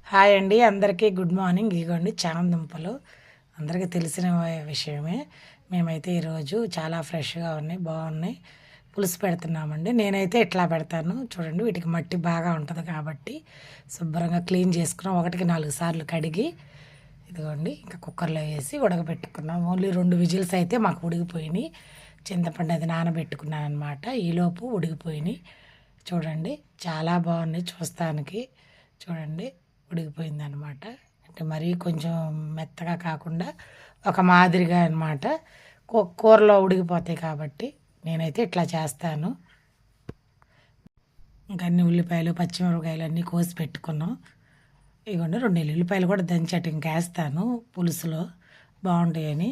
Hi అండి, అందరికీ good morning. ఇదిగోండి చామదుంపలు అందరికీ తెలిసిన విషయమే. మేమైతే ఈరోజు చాలా ఫ్రెష్గా ఉన్నాయి, బాగున్నాయి, పులుసు పెడుతున్నామండి. నేనైతే ఇట్లా పెడతాను చూడండి. వీటికి మట్టి బాగా ఉంటుంది కాబట్టి శుభ్రంగా క్లీన్ చేసుకున్నాం. 1-4 సార్లు కడిగి ఇదిగోండి ఇంకా కుక్కర్లో వేసి ఉడకబెట్టుకున్నాం. ఓన్లీ 2 విజిల్స్ అయితే మాకు ఉడికిపోయినాయి. చింతపండు అది నానబెట్టుకున్నాను అనమాట. ఈలోపు ఉడికిపోయినాయి. చూడండి చాలా బాగున్నాయి చూస్తానికి. చూడండి ఉడికిపోయిందనమాట. అంటే మరీ కొంచెం మెత్తగా కాకుండా ఒక మాదిరిగా అనమాట. కూరలో ఉడికిపోతాయి కాబట్టి నేనైతే ఇట్లా చేస్తాను. ఇంకా అన్ని ఉల్లిపాయలు పచ్చిమిరపకాయలు అన్నీ కోసి పెట్టుకున్నాం. ఇదిగోండి 2 ఎల్లుల్లిపాయలు కూడా దంచటి ఇంకేస్తాను పులుసులో బాగుంటాయని.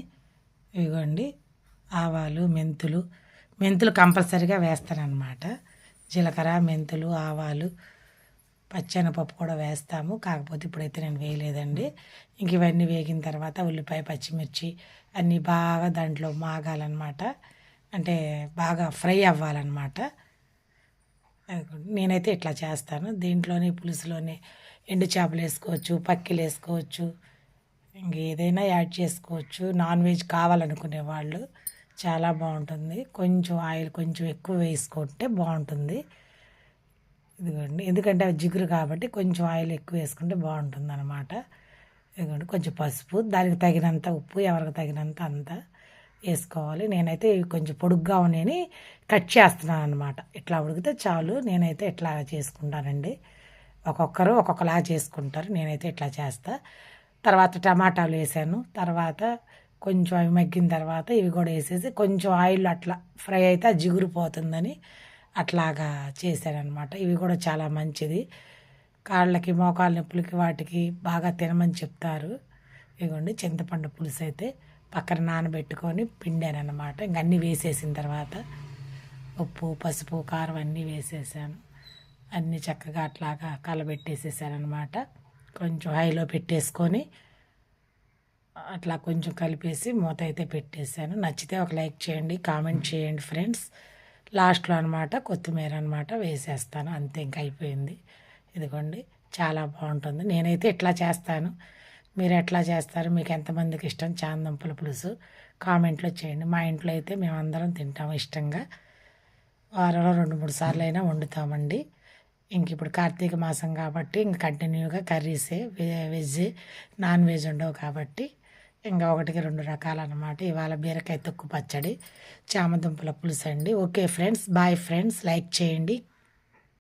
ఇదిగోండి ఆవాలు, మెంతులు కంపల్సరీగా వేస్తానన్నమాట. జీలకర్ర, మెంతులు, ఆవాలు, పచ్చెనపప్పు కూడా వేస్తాము. కాకపోతే ఇప్పుడైతే నేను వేయలేదండి. ఇంక ఇవన్నీ వేగిన తర్వాత ఉల్లిపాయ, పచ్చిమిర్చి అన్నీ బాగా దాంట్లో మాగాలన్నమాట. అంటే బాగా ఫ్రై అవ్వాలన్నమాట. నేనైతే ఇట్లా చేస్తాను. దీంట్లోనే పులుసులోనే ఎండు చేపలు వేసుకోవచ్చు, పక్కిలు వేసుకోవచ్చు, ఇంక ఏదైనా యాడ్ చేసుకోవచ్చు. నాన్ వెజ్ కావాలనుకునే వాళ్ళు చాలా బాగుంటుంది. కొంచెం ఆయిల్ కొంచెం ఎక్కువ వేసుకుంటే బాగుంటుంది. ఇదిగోండి ఎందుకంటే అవి జిగురు కాబట్టి కొంచెం ఆయిల్ ఎక్కువ వేసుకుంటే బాగుంటుంది అనమాట. ఇదిగోండి కొంచెం పసుపు, దానికి తగినంత ఉప్పు, ఎవరికి తగినంత అంత వేసుకోవాలి. నేనైతే ఇవి కొంచెం పొడుగ్గా ఉన్నాయని కట్ చేస్తున్నాను అనమాట. ఇట్లా ఉడికితే చాలు. నేనైతే ఇట్లా చేసుకుంటానండి. ఒక్కొక్కరు ఒక్కొక్కలా చేసుకుంటారు. నేనైతే ఇట్లా చేస్తా. తర్వాత టమాటాలు వేసాను. తర్వాత కొంచెం అవి మగ్గిన తర్వాత ఇవి కూడా వేసేసి కొంచెం ఆయిల్ అట్లా ఫ్రై అయితే జిగురు పోతుందని అట్లాగా చేశానమాట. ఇవి కూడా చాలా మంచిది. కాళ్ళకి, మోకాళ్ళ నొప్పులకి వాటికి బాగా తినమని చెప్తారు. ఇదిగోండి చింతపండు పులుసు అయితే పక్కన నానబెట్టుకొని పిండానమాట. ఇంక అన్నీ వేసేసిన తర్వాత ఉప్పు, పసుపు, కారం అన్నీ వేసేసాను. అన్నీ చక్కగా అట్లాగా కలబెట్టేసేసానమాట. కొంచెం హైలో పెట్టేసుకొని అట్లా కొంచెం కలిపేసి మూత అయితే పెట్టేశాను. నచ్చితే ఒక లైక్ చేయండి, కామెంట్ చేయండి ఫ్రెండ్స్. లాస్ట్లో అనమాట కొత్తిమీర అనమాట వేసేస్తాను. అంతే, ఇంక అయిపోయింది. ఇదిగోండి చాలా బాగుంటుంది. నేనైతే ఇట్లా చేస్తాను. మీరు ఎట్లా చేస్తారు? మీకు ఎంతమందికి ఇష్టం చామదుంపల పులుసు కామెంట్లో చేయండి. మా ఇంట్లో అయితే మేమందరం తింటాము ఇష్టంగా. వారంలో 2-3 సార్లు అయినా వండుతామండి. ఇంక ఇప్పుడు కార్తీక మాసం కాబట్టి ఇంక కంటిన్యూగా కర్రీసే, వెజ్, నాన్ వెజ్ ఉండవు కాబట్టి ఇంకా 1-2 రకాలన్నమాట. ఇవాళ బీరకాయ తొక్కు పచ్చడి, చామదుంపల పులుసు అండి. Okay friends, bye friends. Like చేయండి,